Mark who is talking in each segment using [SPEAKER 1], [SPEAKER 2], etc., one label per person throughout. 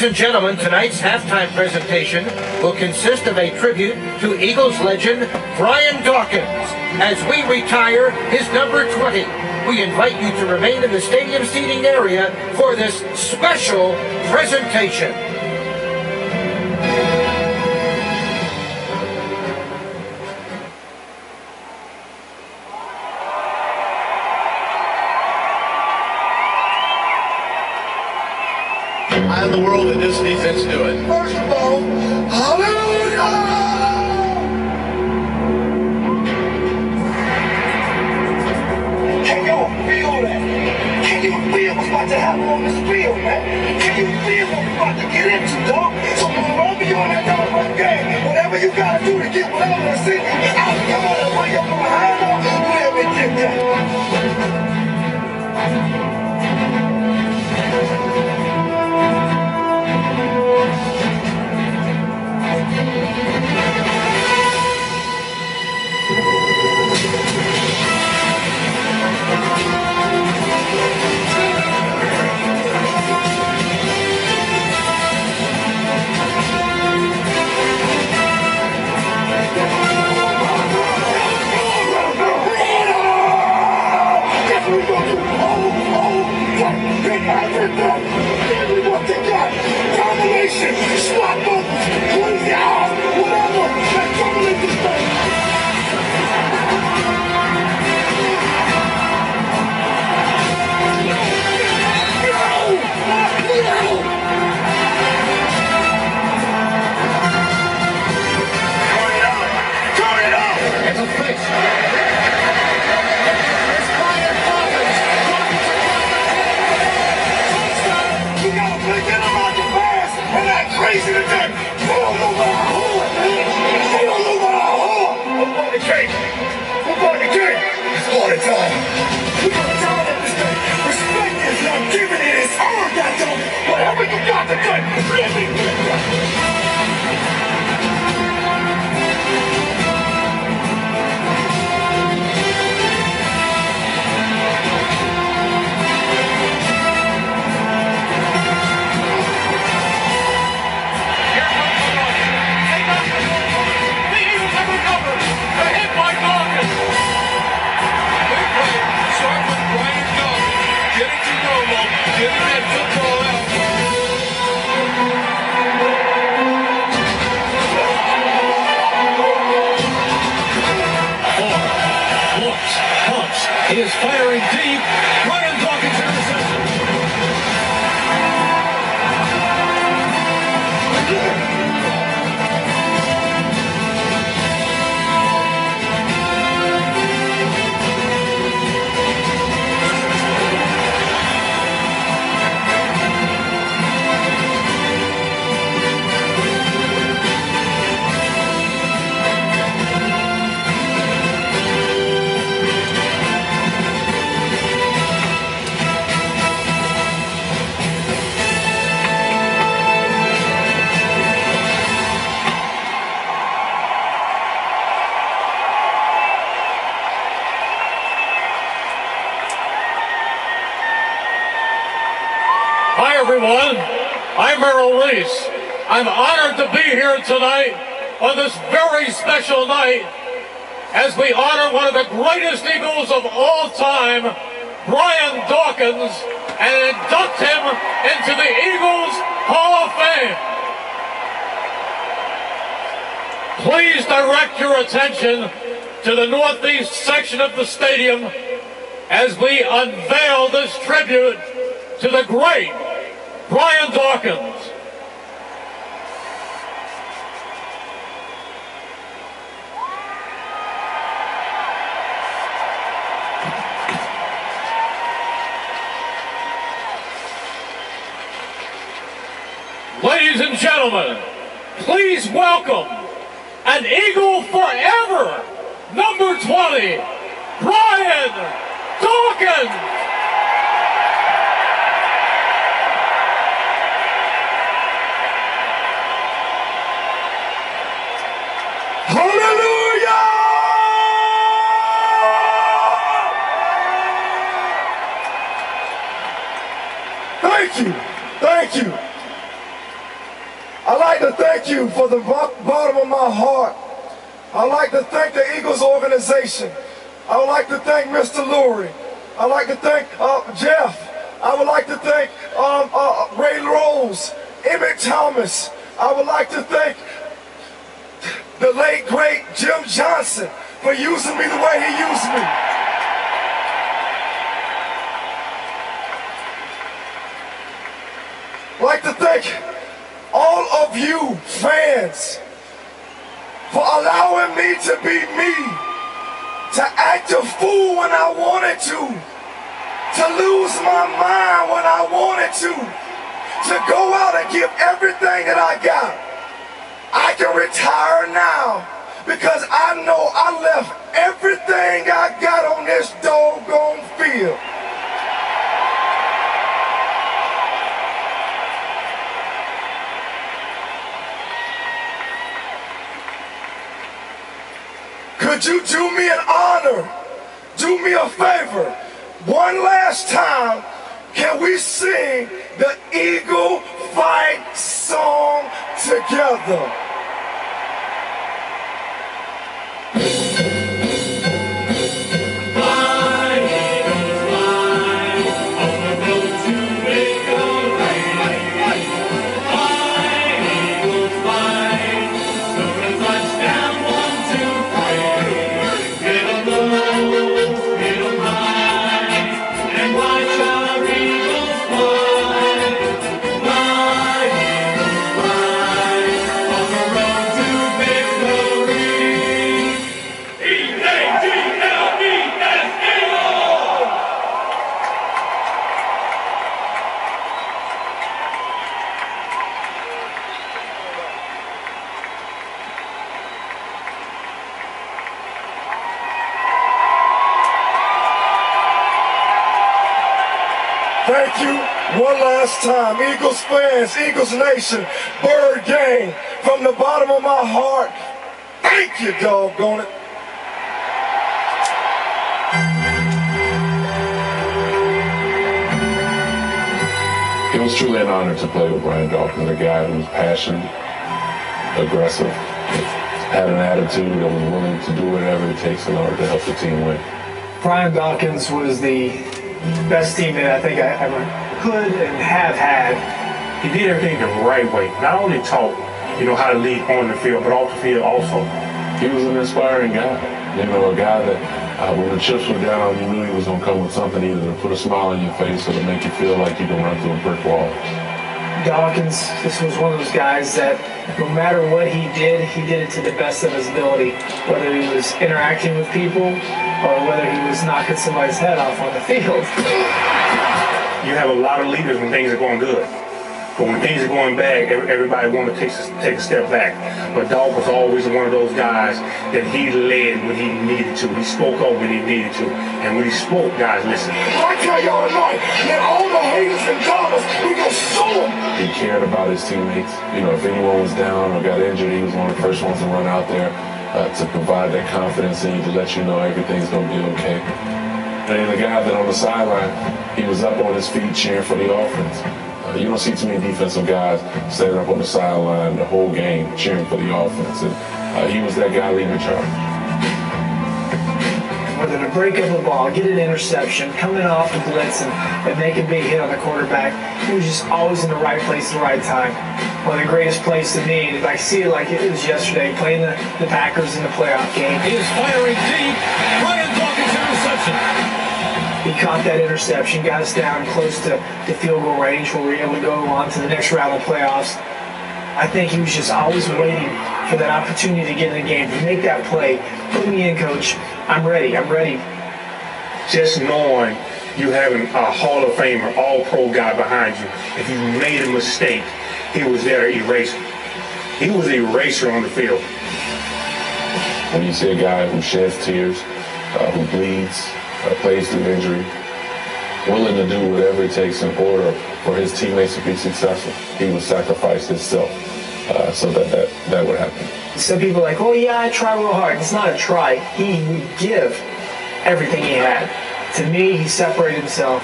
[SPEAKER 1] Ladies and gentlemen, tonight's halftime presentation will consist of a tribute to Eagles legend Brian Dawkins as we retire his number 20. We invite you to remain in the stadium seating area for this special presentation.
[SPEAKER 2] How in the world did this defense do it?
[SPEAKER 3] First of all, hallelujah! Can you feel that? Can you feel what's about to happen on this field, man? Can you feel what we're about to get into, dog? So whenever you're on that telephone game, whatever you gotta do to get whatever that's in you out, come on and bring your behind up, let me get that. Domination, swap bubbles, crazy hours, whatever, let's dominate this thing. Turn it up! It's a fix. Crazy today. They don't know what I hold, man. They don't know what I hold. I'm on the cake. I'm on the cake. It's all the time. We gotta dominate this thing. Respect is not giving it. It's earned, that don't. Whatever you got to do, let me get that.
[SPEAKER 4] He is firing deep. Brian Dawkins interception. Hi everyone, I'm Merrill Reese. I'm honored to be here tonight on this very special night as we honor one of the greatest Eagles of all time, Brian Dawkins, and induct him into the Eagles Hall of Fame. Please direct your attention to the northeast section of the stadium as we unveil this tribute to the great Brian Dawkins. Ladies and gentlemen, please welcome an Eagle forever, number 20, Brian Dawkins.
[SPEAKER 3] Hallelujah! Thank you. Thank you. like to thank you for the bottom of my heart. I'd like to thank the Eagles organization. I would like to thank Mr. Lurie. I'd like to thank Jeff. I would like to thank Ray Rose, Emmett Thomas. I would like to thank the late, great Jim Johnson for using me the way he used me. I'd like to thank all of you fans for allowing me to be me, to act a fool when I wanted to lose my mind when I wanted to go out and give everything that I got. I can retire now because I know I left everything I got on this doggone field. Could you do me an honor? Do me a favor. One last time, can we sing the Eagle Fight song together? Thank you one last time. Eagles fans, Eagles Nation, Bird Gang, from the bottom of my heart, thank you, doggone it.
[SPEAKER 5] It was truly an honor to play with Brian Dawkins, a guy who was passionate, aggressive, had an attitude, and was willing to do whatever it takes in order to help the team win.
[SPEAKER 6] Brian Dawkins was the best teammate I think I ever could and have had.
[SPEAKER 7] He did everything the right way. Not only taught, how to lead on the field, but off the field also.
[SPEAKER 5] He was an inspiring guy. A guy that when the chips were down, you knew he was going to come with something either to put a smile on your face or to make you feel like you can run through a brick wall.
[SPEAKER 6] Dawkins, this was one of those guys that no matter what he did it to the best of his ability. Whether he was interacting with people or whether he was knocking somebody's head off on the field.
[SPEAKER 7] You have a lot of leaders when things are going good. But when things are going bad, everybody wants to take a step back. But Dawg was always one of those guys that he led when he needed to. He spoke up when he needed to. And when he spoke, guys listened.
[SPEAKER 3] I tell y'all tonight, that all the haters and dollars, we gonna sue them.
[SPEAKER 5] He cared about his teammates. If anyone was down or got injured, he was one of the first ones to run out there to provide that confidence in you, to let you know everything's going to be okay. And the guy that on the sideline, he was up on his feet cheering for the offense. You don't see too many defensive guys standing up on the sideline the whole game cheering for the offense. And he was that guy leading the charge.
[SPEAKER 6] Whether to break up a ball, get an interception, coming off the blitz and make a big hit on the quarterback, he was just always in the right place at the right time. One of the greatest plays to me, I see it like it was yesterday, playing the Packers in the playoff game.
[SPEAKER 4] He is firing deep. Brian Dawkins interception.
[SPEAKER 6] He caught that interception, got us down close to field goal range where we were able to go on to the next round of playoffs. I think he was just always waiting for that opportunity to get in the game, to make that play. Put me in, coach. I'm ready. I'm ready.
[SPEAKER 7] Just knowing you having a Hall of Famer, all-pro guy behind you, if you made a mistake, he was there to erase it. He was an eraser on the field.
[SPEAKER 5] When you see a guy who sheds tears, who bleeds, plays through injury, willing to do whatever it takes in order for his teammates to be successful, he would sacrifice himself so that would happen.
[SPEAKER 6] Some people are like, oh yeah, I try real hard. It's not a try. He would give everything he had. To me, he separated himself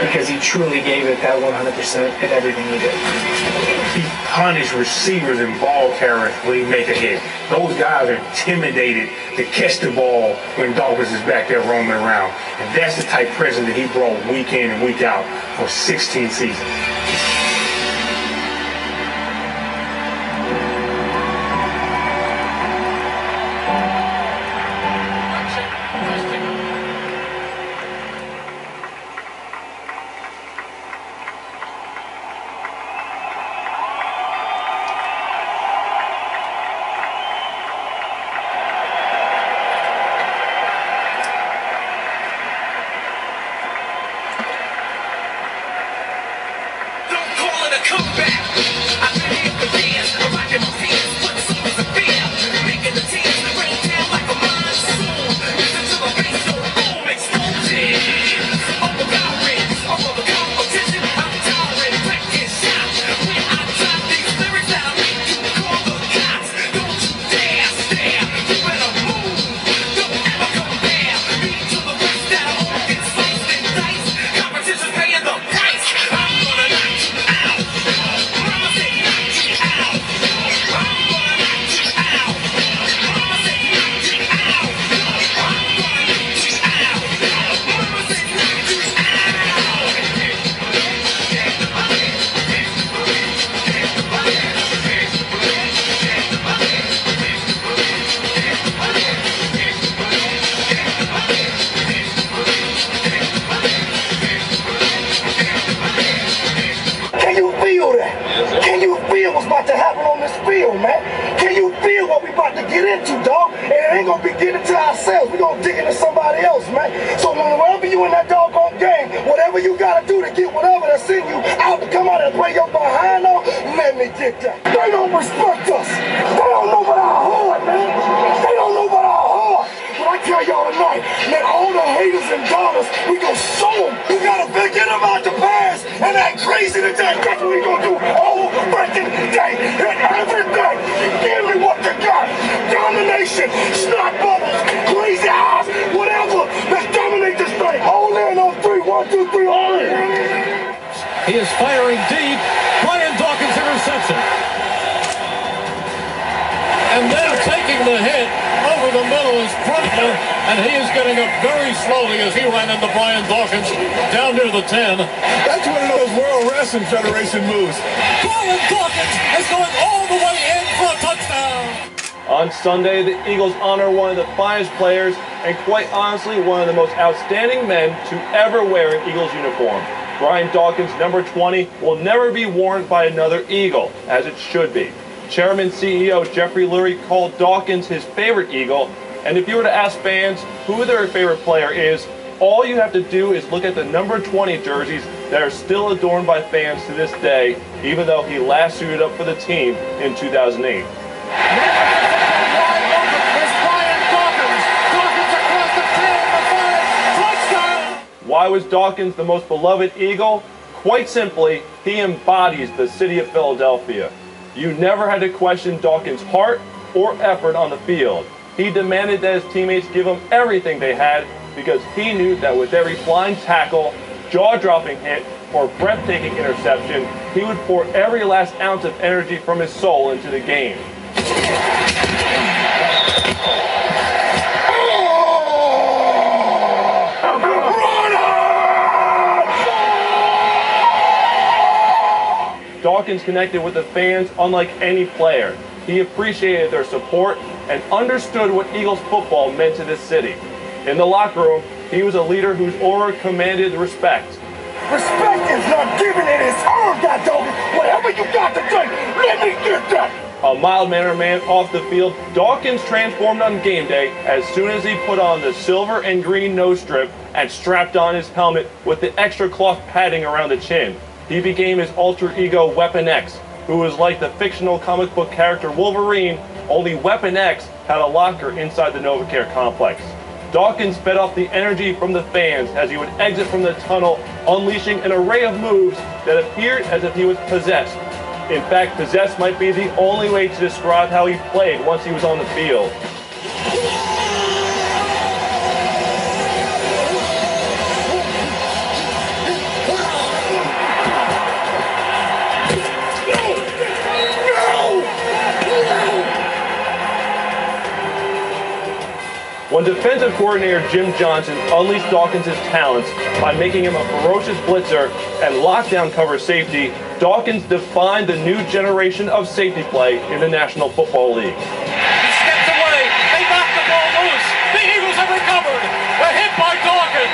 [SPEAKER 6] because he truly gave it that 100% in everything he did.
[SPEAKER 7] He punished receivers and ball carriers when he make a hit. Those guys are intimidated to catch the ball when Dawkins is back there roaming around. And that's the type of presence that he brought week in and week out for 16 seasons.
[SPEAKER 3] what's about to happen on this field, man. Can you feel what we about to get into, dog? And it ain't gonna be getting to ourselves. We're gonna dig into somebody else, man. So whenever you in that doggone game, whatever you gotta do to get whatever that's in you out to come out and play your behind on, let me get that. They don't respect us. They don't know about our heart, man. They don't know about our heart. But I tell y'all tonight, man, all the haters and doubters, we gonna show them. We gotta forget about the past and act crazy today. That's what we gonna do all freaking day and every day. Give me what you got. Domination, snot bubbles, crazy eyes, whatever. Let's dominate this thing. Hold in on 3, 1, 2, 3, hold in.
[SPEAKER 4] He is firing deep. Brian Dawkins interception. And then taking the hit over the middle is Brutler, and he is getting up very slowly as he ran into Brian Dawkins down near the 10.
[SPEAKER 8] That's one of those World Wrestling Federation moves.
[SPEAKER 4] Brian Dawkins is going all the way in for a touchdown.
[SPEAKER 9] On Sunday, the Eagles honor one of the finest players and quite honestly one of the most outstanding men to ever wear an Eagles uniform. Brian Dawkins, number 20, will never be worn by another Eagle, as it should be. Chairman CEO Jeffrey Lurie called Dawkins his favorite Eagle, and if you were to ask fans who their favorite player is, all you have to do is look at the number 20 jerseys that are still adorned by fans to this day, even though he last suited up for the team in 2008. Why was Dawkins the most beloved Eagle? Quite simply, he embodies the city of Philadelphia. You never had to question Dawkins' heart or effort on the field. He demanded that his teammates give him everything they had because he knew that with every flying tackle, jaw-dropping hit, or breathtaking interception, he would pour every last ounce of energy from his soul into the game. Dawkins connected with the fans unlike any player. He appreciated their support and understood what Eagles football meant to this city. In the locker room, he was a leader whose aura commanded respect.
[SPEAKER 3] Respect is not given, it is earned, that Dawkins. Whatever you got to take, let me get that.
[SPEAKER 9] A mild-mannered man off the field, Dawkins transformed on game day as soon as he put on the silver and green nose strip and strapped on his helmet with the extra cloth padding around the chin. He became his alter ego Weapon X, who was like the fictional comic book character Wolverine, only Weapon X had a locker inside the NovaCare complex. Dawkins fed off the energy from the fans as he would exit from the tunnel, unleashing an array of moves that appeared as if he was possessed. In fact, possessed might be the only way to describe how he played once he was on the field. When defensive coordinator Jim Johnson unleashed Dawkins' talents by making him a ferocious blitzer and lockdown cover safety, Dawkins defined the new generation of safety play in the National Football League.
[SPEAKER 4] He steps away. They knock the ball loose. The Eagles have recovered. A hit by Dawkins.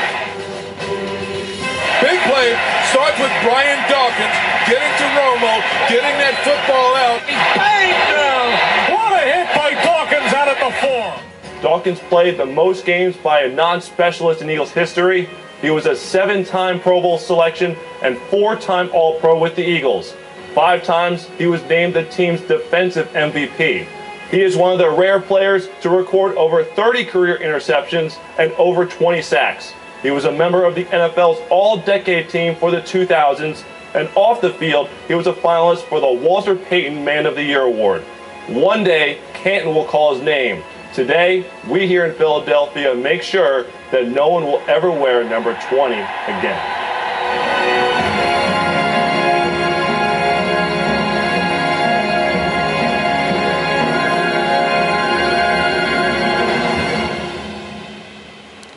[SPEAKER 8] Big play starts with Brian Dawkins getting to Romo, getting that football out.
[SPEAKER 4] Bang down. What a hit by Dawkins out at the form.
[SPEAKER 9] Dawkins played the most games by a non-specialist in Eagles history. He was a 7-time Pro Bowl selection and 4-time All-Pro with the Eagles. 5 times he was named the team's defensive MVP. He is one of the rare players to record over 30 career interceptions and over 20 sacks. He was a member of the NFL's All-Decade team for the 2000s, and off the field, he was a finalist for the Walter Payton Man of the Year Award. One day, Canton will call his name. Today, we here in Philadelphia make sure that no one will ever wear number 20 again.